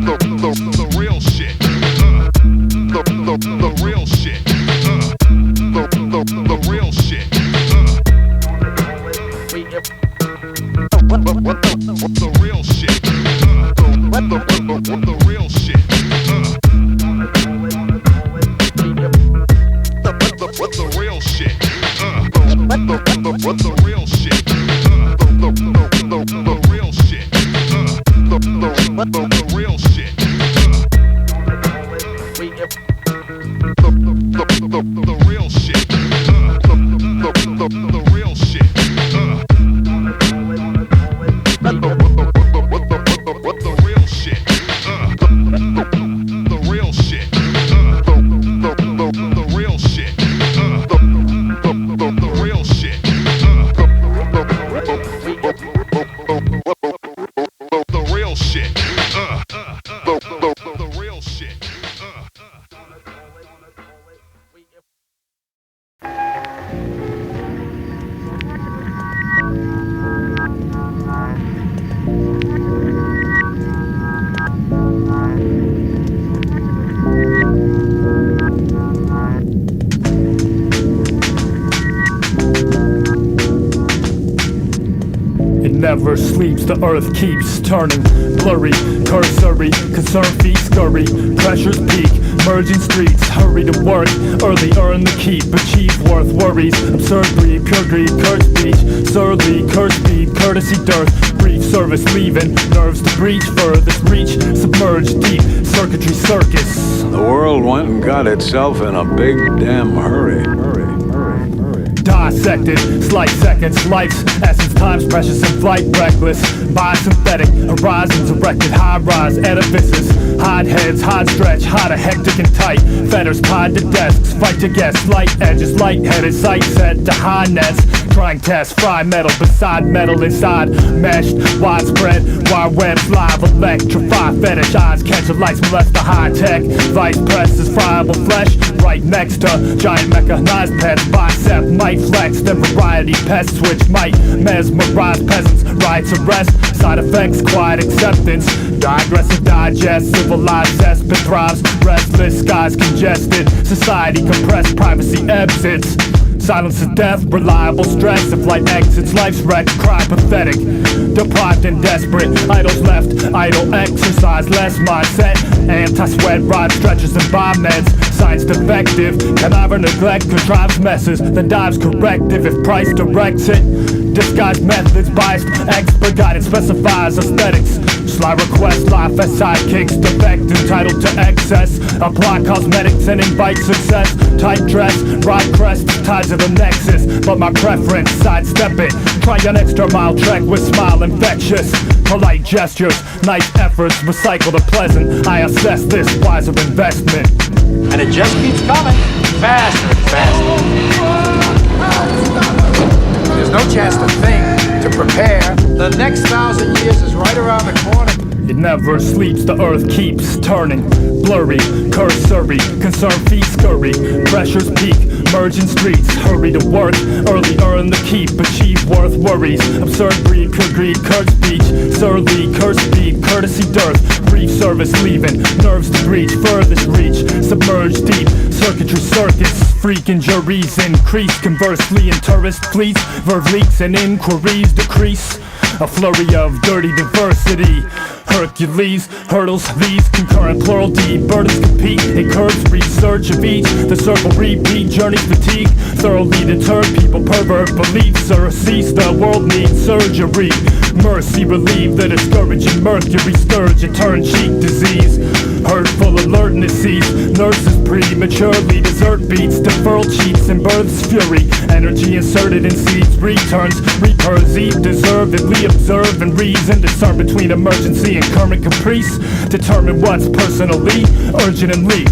The real shit. The real shit. The real shit. The real shit. The real shit. The real shit. The real shit. The real shit. The real shit. The real shit. The real shit. Never sleeps, the earth keeps turning. Blurry, cursory, concern feet scurry. Pressures peak, merging streets. Hurry to work, early earn the keep. Achieve worth worries, absurd greed, pure greed, curse speech. Surly, curse speed, courtesy dearth. Brief service leaving, nerves to breach. Furthest reach, submerged deep. Circuitry Circus. The world went and got itself in a big damn hurry. Dissected, slight seconds, life's essence, time's precious and flight reckless. Biosynthetic, horizons erected, high-rise edifices. Hide heads, hide stretch, hide a hectic and tight. Fetters tied to desks, fight to guess. Light edges, light-headed, sight set to high nets. Trying test, fry metal beside metal inside. Meshed, widespread, wire webs live, electrify. Fetish eyes catch a lights, molest the high-tech. Vice presses, friable flesh, right next to giant mechanized pets. Bicep might flex, then variety pest switch might mesmerize peasants. Rights arrest, side effects, quiet acceptance. Digressive digest, civilized cesspit thrives. Restless skies congested, society compressed, privacy exits. Silence is death, reliable stress. If light exits, life's wreck, cry pathetic. Deprived and desperate, idols left, idle exercise, less mindset. Anti-sweat, rod stretches and biomeds. Science defective, connive or neglect, contrives messes, then dives corrective if price directs it. Disguised methods, biased, expert guidance specifies aesthetics. Sly request, life as sidekicks, defect, entitled to excess. Apply cosmetics and invite success. Tight dress, ride crest, tied to the nexus. But my preference, sidestep it. Try an extra mile trek with smile infectious. Polite gestures, nice efforts, recycle the pleasant. I assess this wiser investment. And it just keeps coming, faster and faster. There's no chance to think, to prepare. The next 1,000 years is right around the corner. It never sleeps, the earth keeps turning. Blurry, cursory, concern feet scurry. Pressures peak, merging streets. Hurry to work, early earn the keep. Achieve worth worries, absurd greed, pure greed, curse speech. Surly, curse speed, courtesy dearth. Brief service leaving, nerves to breach. Furthest reach, submerged deep. Circuitry Circus, freak injuries increase. Conversely in tourist fleets, verve leaks and inquiries decrease. A flurry of dirty diversity. Hercules hurdles these concurrent plural D. Burdens compete, it curbs research of each. The circle repeat, journeys fatigue. Thoroughly deter people, pervert beliefs or cease. The world needs surgery. Mercy relieve the discouraging mercury scourge. A turn cheek disease. Hurtful alertness sees nurses prematurely desert beats. Deferral cheats and births fury. Energy inserted in seeds returns. Recurs eat deservedly observe and reason. Discern between emergency and current caprice. Determine what's personally urgent and leap.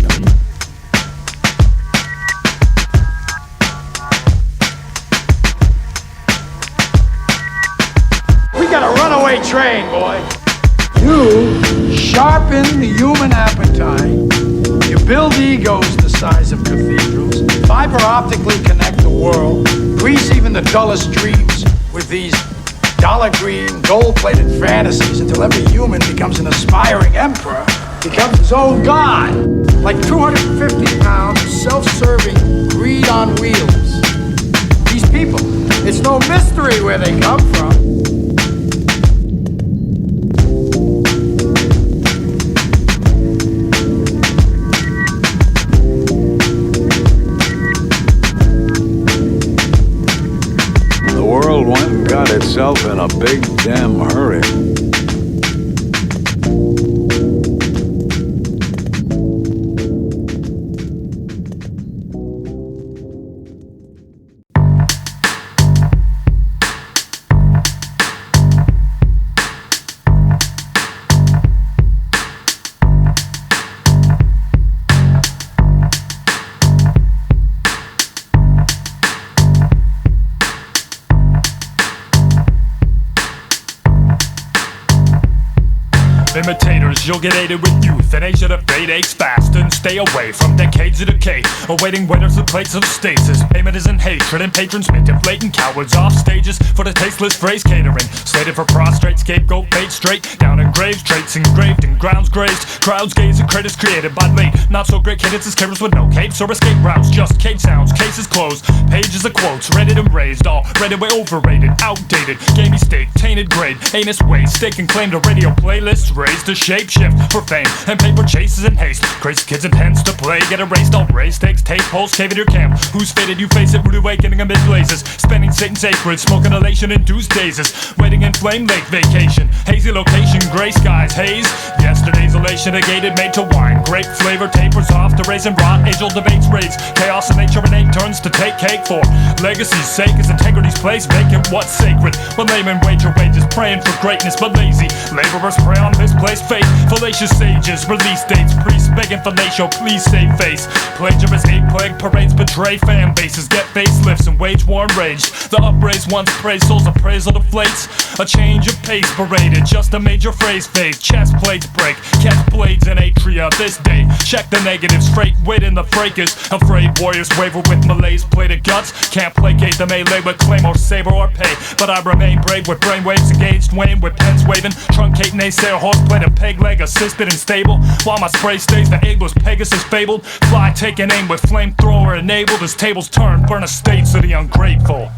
We got a runaway train, boy. You sharpen the human appetite. You build egos the size of cathedrals. Fiber optically connect the world. Grease even the dullest dreams with these dollar green, gold-plated fantasies until every human becomes an aspiring emperor, becomes his own god. Like 250 pounds of self-serving greed on wheels. These people, it's no mystery where they come from. got itself in a big damn hurry. Imitators, you'll get aided with youth and age of fate aches fast and stay away from decades of decay. Awaiting winners with plates of stasis. Payment isn't hatred and patrons mint inflating cowards off stages for the tasteless phrase catering. Slated for prostrate, scapegoat, fade straight down in graves, traits engraved in grounds grazed. Crowds gaze at critics created by late, not so great candidates as carers with no capes or escape routes. Just cage sounds, cases closed, pages of quotes, reddit and raised, all reddit way overrated, outdated, gamey state, tainted grade, anus waste, stake and claim to radio playlists raised to shape shift for fame and paper chases in haste. Crazy kids and pens to play, get erased, all race takes tape holes, cave in your camp. Who's fated, you face it, rude awakening amid blazes, spending Satan's sacred, smoking elation induced dazes, waiting in flame lake vacation, hazy location, gray skies, haze. Yesterday's elation negated, made to wine, grape flavor tapers off to raisin rot, age-old debates rage, chaos in nature and eight turns to take cake for legacy's sake as integrity's place vacant. What's sacred when laymen wager wages, praying for greatness but lazy laborers prey on misplaced faith. Fallacious sages, release dates, priests begging fellatio, please save face. Plagiarist Ape Plague parades betray fan bases, get facelifts and wage war enraged. The upraised once praised souls appraisal deflates. A change of pace paraded, just a major phrase fade. Chest plates break, catch blades in atria this day. Check the negatives, freight wit in the fracas. Afraid warriors waver with malaise, plated guts. Can't placate the melee with claim or saber or pay. But I remain brave with brainwaves engaged, weighing with pens waving. Truncate naysayer, horseplate and peg leg assisted and stable. While my spray stays the ablest Pegasus fabled. Fly taking aim with flamethrower enabled as tables turn, burn estates of the ungrateful.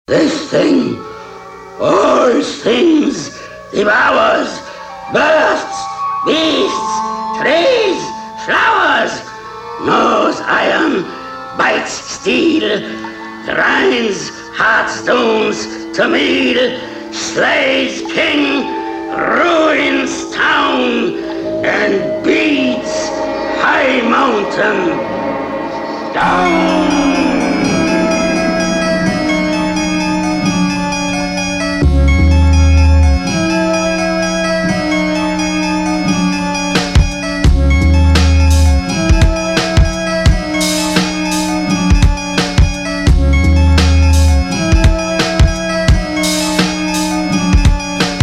This thing, all things, devours, births, beasts, trees, flowers, gnaws iron, bites steel, grinds heartstones to meal, slays king, ruins town, and beats high mountain down.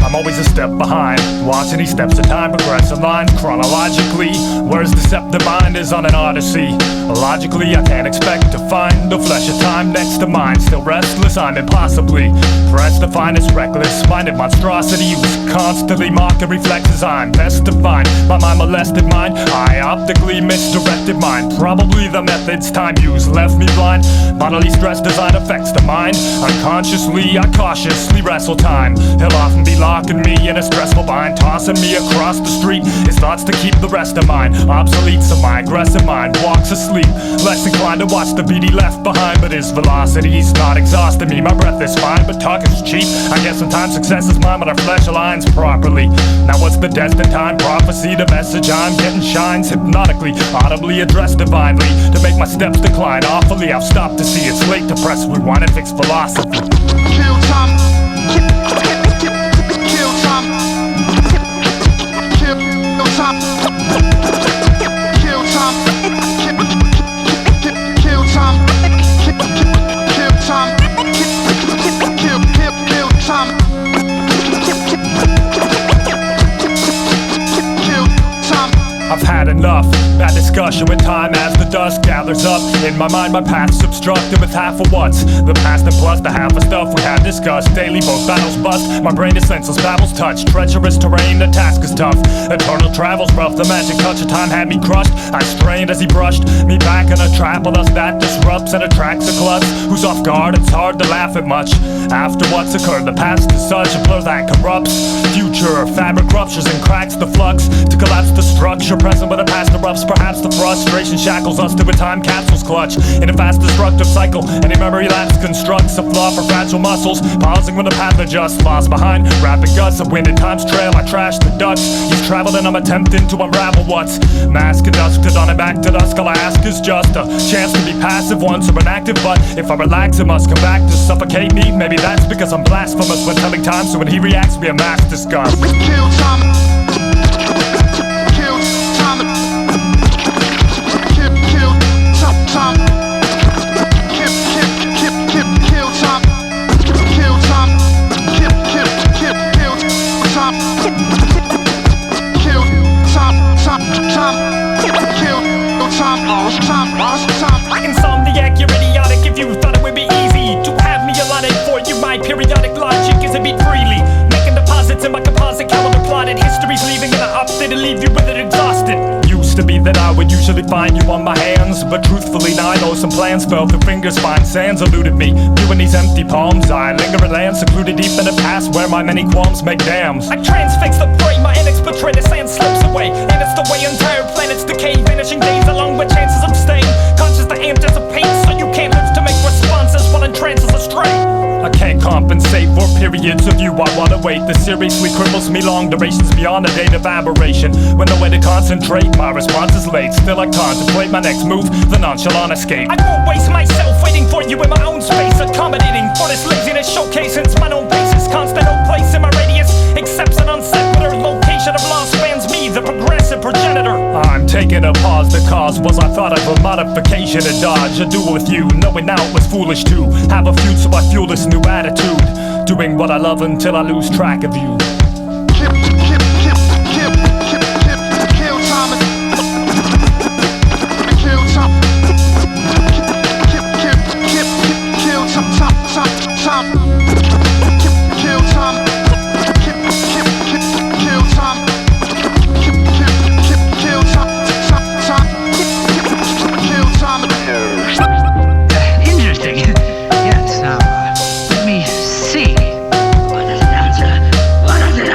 I'm always a step behind, watching these steps of time progress in line chronologically. Whereas deceptive mind is on an odyssey. Logically, I can't expect to find the flesh of time next to mine. Still restless, I'm impossibly pressed to find its reckless-minded monstrosity was constantly mocking reflexes. I'm best to find my mind molested mind. I optically misdirected mine. Probably the methods time used left me blind. Bodily stress design affects the mind. Unconsciously, I cautiously wrestle time. He'll often be locking me in a stressful bind, tossing me across the street. His thoughts to keep the rest of mine obsolete, so my aggressive mind walks asleep. Less inclined to watch the beat he left behind, but his velocity's not exhausting me. My breath is fine, but talk is cheap. I guess sometimes success is mine when our flesh aligns properly. Now what's the destined time prophecy? The message I'm getting shines hypnotically, audibly addressed divinely. To make my steps decline awfully, I've stopped to see it's late to press rewind and fix philosophy. Kill time. Kill time. Kill time. Kill time. Kill time. Kill time. Kill time. I've had enough, that discussion with time as the dust gathers up. In my mind, my path's obstructed with half of what's the past and plus the half of stuff we have discussed. Daily, both battles bust, my brain is senseless, babbles touch. Treacherous terrain, the task is tough. Eternal travel's rough, the magic touch of time had me crushed. I strained as he brushed me back in a trap with us that disrupts and attracts a klutz who's off guard. It's hard to laugh at much after what's occurred. The past is such a blur that corrupts. Future fabric ruptures and cracks the flux to collapse the structure. Present when the past erupts, perhaps the frustration shackles us to a time capsule's clutch. In a fast destructive cycle, any memory lapse constructs a flaw for fragile muscles. Pausing when the path adjusts, lost behind rapid guts of wind and time's trail. I trash the ducks. He's traveled and I'm attempting to unravel what's mass conducted on and back to dusk. All I ask is just a chance to be passive once or inactive. But if I relax, it must come back to suffocate me. Maybe that's because I'm blasphemous when telling time. So when he reacts, be a mass disgust. Kill time. Insomniac, you're idiotic if you thought it would be easy to have me allotted for you. My periodic logic is a beat freely, making deposits in my composite calendar plotted. History's leaving and I opted to leave you with it exhausted. Used to be that I would usually find you on my hands, but truthfully now I know some plans fell through fingers. Fine sands eluded me. Viewing these empty palms, I linger in land secluded deep in the past where my many qualms make dams. I transfix the prey, my index portray the sand slips away, and it's the way entire planets decay, vanishing days along with chances of staying conscious to anticipate, so you can't live to make responses while in trances astray. I can't compensate for periods of you I wanna wait. This seriously cripples me, long durations beyond a date of aberration. When no way to concentrate, my response is late. Still I contemplate my next move, the nonchalant escape. I won't waste myself waiting for you in my own space, accommodating for this laziness, showcasing my own basis. Constant no place in my radius, accepts an unsettler location of lost spans me, the progressive progenitor. I'm taking a pause, the cause was I thought of a modification, a dodge, a duel with you, knowing now it was foolish to have a feud, so I fuel this new attitude, doing what I love until I lose track of you. Kill time. Kill time. Kill time. Kill time. Interesting. Yes, now, let me see. What does it answer? What does it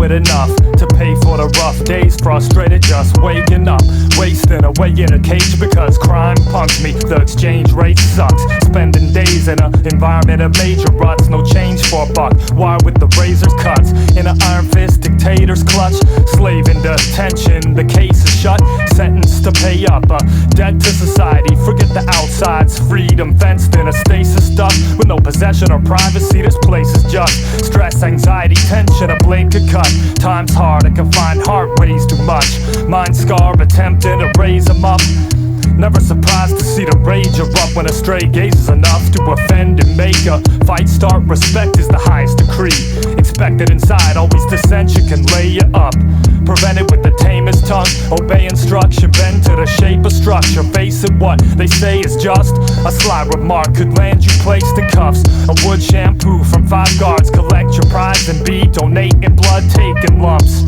it enough to pay for the rough days. Frustrated just waking up, wasting away in a cage because crime punks me. The exchange rate sucks, spending days in an environment of major ruts. No change for a buck, wire with the razor's cuts. In an iron fist dictator's clutch, slave in detention, the case is shut. Sentenced to pay up a debt to society. Forget the outsides, freedom fenced in a stasis stuck with no possession or privacy. This place is just stress, anxiety, tension. A blade could cut. Time's hard, I can find heart weighs too much. Mind scarred, attempting to raise them up. Never surprised to see the rage erupt when a stray gaze is enough to offend and make a fight start. Respect is the highest decree. Expected inside, always dissension can lay you up. Prevented with the tamest tongue. Obey instruction, bend to the shape of structure. Face it, what they say is just a sly remark could land you placed in cuffs. A wood shampoo from 5 guards. Collect your prize and be donating blood, taking lumps.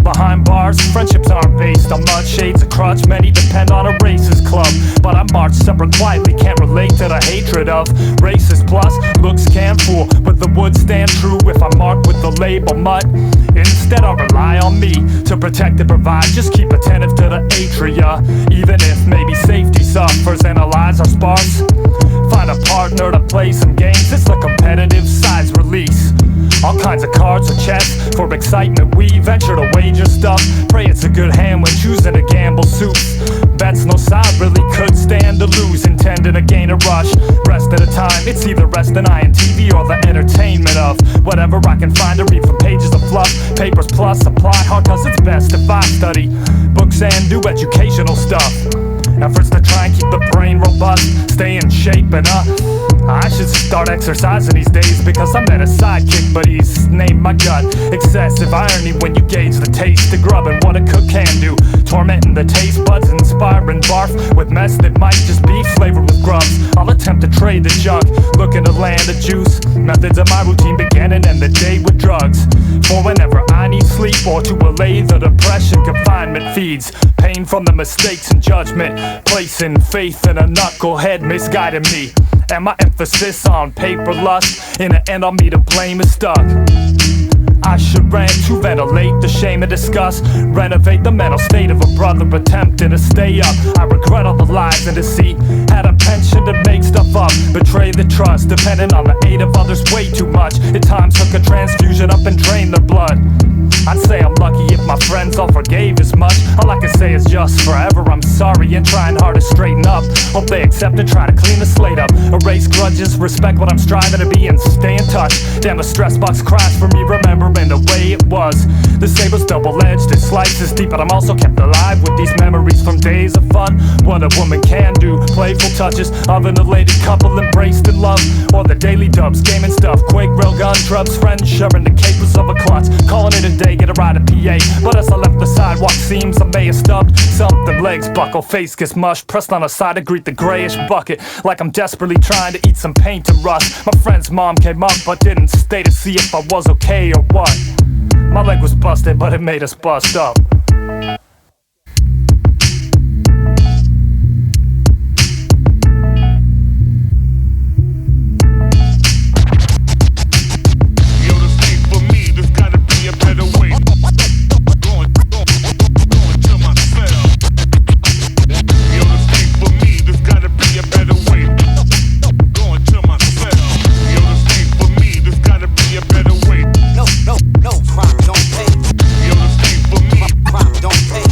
Behind bars, friendships aren't based on much. Shades of crutch, many depend on a racist club. But I march separate quietly, can't relate to the hatred of racist. Plus, looks can fool, but the would stand true if I mark with the label mud. Instead, I rely on me to protect and provide. Just keep attentive to the atria, even if maybe safety suffers and our lives are sparse. Find a partner to play some games, it's a competitive size release. All kinds of cards or chess, for excitement we venture to wager stuff. Pray it's a good hand when choosing to gamble suits. Bets no side really could stand to lose, intending to gain a rush. Rest of the time, it's either rest in TV or the entertainment of whatever I can find to read from pages of fluff. Papers plus supply hard cause it's best if I study books and do educational stuff. Efforts to try and keep the brain robust, stay in shape and I should start exercising these days because I met a sidekick, but he's named my gut. Excessive irony when you gauge the taste of grub and what a cook can do. Tormenting the taste buds, inspiring barf with mess that might just be flavored with grubs. I'll attempt to trade the junk, looking to land the juice. Methods of my routine begin and end the day with drugs. For whenever I need sleep or to allay the depression confinement feeds. Pain from the mistakes and judgment, placing faith in a knucklehead misguiding me. And my emphasis on paper lust, in the end on me to blame is stuck. I should rant to ventilate the shame and disgust. Renovate the mental state of a brother attempting to stay up. I regret all the lies and deceit. Had a penchant to make stuff up, betray the trust, depending on the aid of others way too much. At times took a transfusion up and drained their blood. I'd say I'm lucky if my friends all forgave as much. All I can say is just forever I'm sorry and trying hard to straighten up. Hope they accept and try to clean the slate up. Erase grudges, respect what I'm striving to be and stay in touch. Damn, the stress box crashed for me remembering the way it was. The sabre's double-edged, it slices deep, but I'm also kept alive with these memories from days of fun. What a woman can do, playful touches of an elated couple embraced in love. Or the daily dubs, gaming stuff, Quake, railgun, drubs, friends sharing the capers of a clutch. Calling it a day, get a ride at PA. But as I left the sidewalk seams, I may have stubbed something. Legs buckle, face gets mushed, pressed on a side to greet the grayish bucket. Like I'm desperately trying to eat some paint and rust. My friend's mom came up but didn't stay to see if I was okay or what. My leg was busted but it made us bust up. Crime don't pay.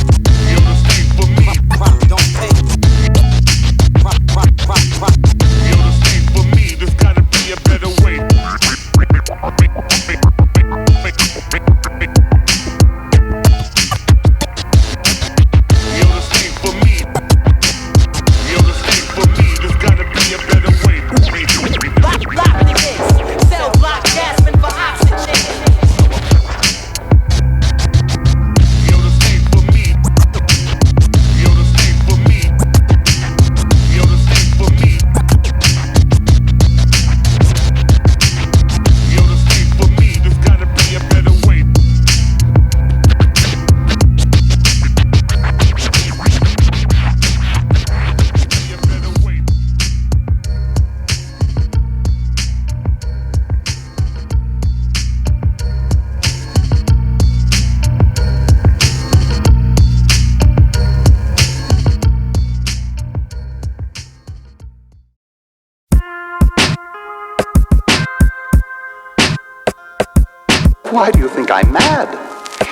Why do you think I'm mad?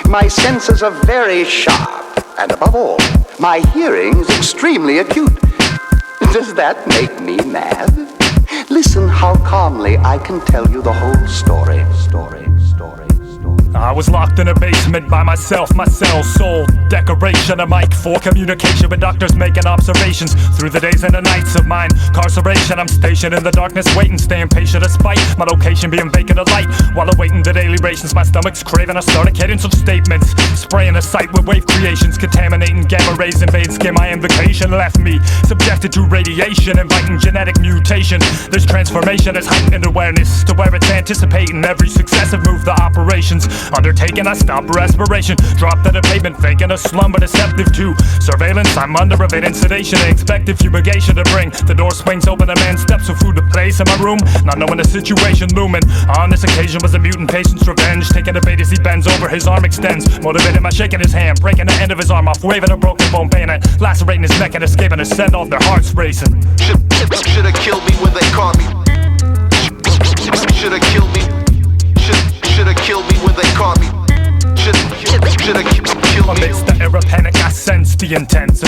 My senses are very sharp, and above all, my hearing's extremely acute. Does that make me mad? Listen how calmly I can tell you the whole story. I was locked in a basement by myself, my cell, soul, decoration, a mic for communication with doctors making observations through the days and the nights of mine. Incarceration, I'm stationed in the darkness, waiting, staying patient despite my location being vacant of light. While awaiting the daily rations, my stomach's craving. I started cadence of statements, spraying the site with wave creations, contaminating gamma rays, invade skin. My invocation left me subjected to radiation, inviting genetic mutation. This transformation is heightened awareness to where it's anticipating every successive move. The operations undertaken, I stop respiration, drop to the pavement, faking a slumber deceptive to surveillance. I'm under evading sedation, expected fumigation to bring. The door swings open, a man steps with food to place in my room, not knowing the situation looming. On this occasion was a mutant patient's revenge, taking the bait as he bends over, his arm extends, motivated by shaking his hand, breaking the end of his arm off, waving a broken bone pain, and lacerating his neck and escaping to send off their hearts racing. Should've killed me when they caught me. Should've killed me. Should've killed me when they caught me. Should've killed me. Amidst the era panic, I sense the intense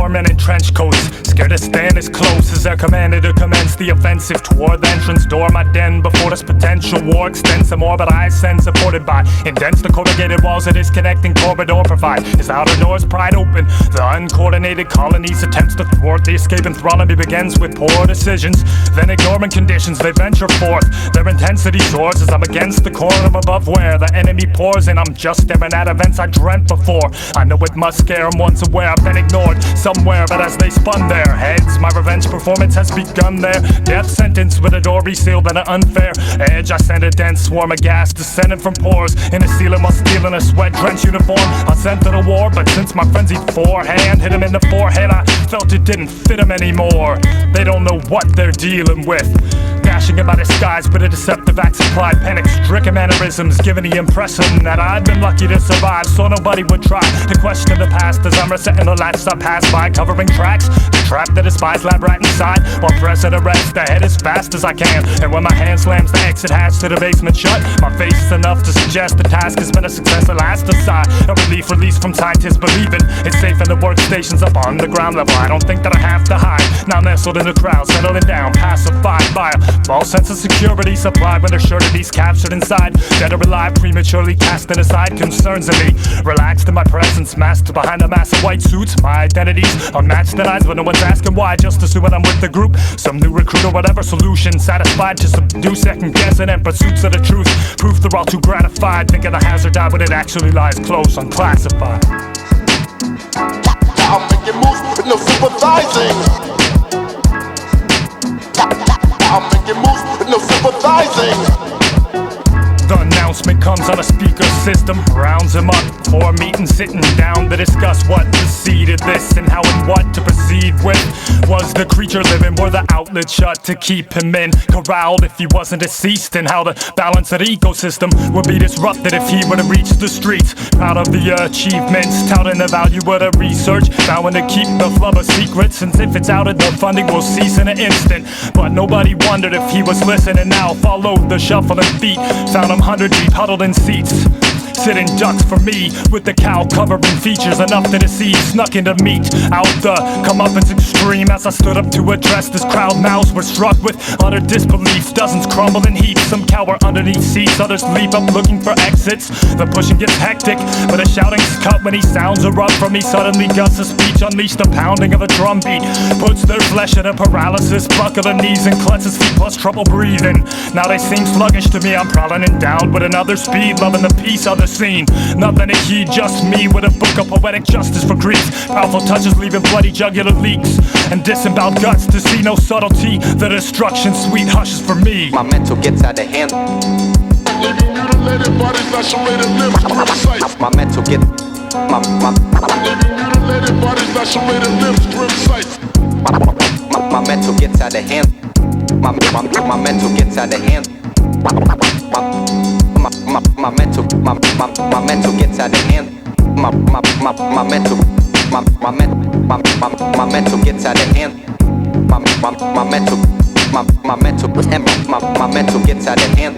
men in trench coats, scared to stand as close as they're commanded to commence the offensive toward the entrance door. My den before this potential war extends some more, but I sense supported by indents. The corrugated walls that his connecting corridor provide his outer doors pried open. The uncoordinated colony's attempts to thwart the escape enthralling me begins with poor decisions, then ignoring conditions. They venture forth, their intensity soars as I'm against the corner above where the enemy pours in. I'm just staring at events I dreamt before. I know it must scare them once aware I've been ignored somewhere, but as they spun their heads, my revenge performance has begun there. Death sentence with a door resealed and an unfair edge. I send a dense swarm of gas descending from pores in the ceiling while stealing a sweat-drenched uniform. I sent to the war, but since my frenzied forehand hit him in the forehead, I felt it didn't fit him anymore. They don't know what they're dealing with. Dashing in my disguise, but a deceptive act supplied panic-stricken mannerisms, giving the impression that I'd been lucky to survive, so nobody would try to question the past as I'm resetting the latches I pass by, covering tracks. The trap that despise lab right inside, while pressing the rest ahead as fast as I can. And when my hand slams the exit hatch to the basement shut, my face is enough to suggest the task has been a success at last. Aside, a relief released from scientists believing it's safe in the workstations up on the ground level. I don't think that I have to hide, now nestled in the crowd, settling down, pacified by a false sense of security supplied when they're sure to be captured inside. Dead or alive, prematurely casting aside concerns of me. Relaxed in my presence, masked behind a mass of white suits. My identity's unmatched in eyes, but no one's asking why. Just assuming I'm with the group, some new recruit or whatever solution. Satisfied to subdue second guessing and pursuits of the truth. Proof they're all too gratified, thinking the hazard died when it actually lies close, unclassified. I'm making moves with no sympathizing. I'm making moves with no sympathizing. The announcement comes on a speaker system, rounds him up for a meeting, sitting down to discuss what preceded this and how and what to proceed with. Was the creature living? Were the outlets shut to keep him in? Corralled if he wasn't deceased, and how the balance of the ecosystem would be disrupted if he were to reach the streets. Proud of the achievements, touting the value of the research, vowing to keep the flood a secret, since if it's outed, the funding will cease in an instant. But nobody wondered if he was listening now. Followed the shuffling feet, found him 100 deep, huddled in seats. Sitting ducks for me, with the cow covering features enough to deceive. Snuck into meat, out the comeuppance extreme. As I stood up to address this crowd, mouths were struck with utter disbelief. Dozens crumble in heaps, some cower underneath seats, others leap up looking for exits. The pushing gets hectic, but the shouting's cut when he sounds erupt from me. Suddenly gusts of speech, unleash the pounding of a drum beat. Puts their flesh in a paralysis, buckle their knees and clutch his feet, plus trouble breathing. Now they seem sluggish to me, I'm prowling endowed with another speed, loving the peace of the scene. Nothing to heed, just me with a book of poetic justice for creeps. Powerful touches leaving bloody jugular leaks, and disemboweled guts to see no subtlety. The destruction sweet hushes for me. My mental gets out of hand. Living mutilated bodies lacerated limbs, grim sights. My mental get Living mutilated bodies lacerated limbs, grim sights. My mental gets out of hand. My mental gets out of hand. My mental gets out of hand. My mental gets out of hand. My mental gets out of hand.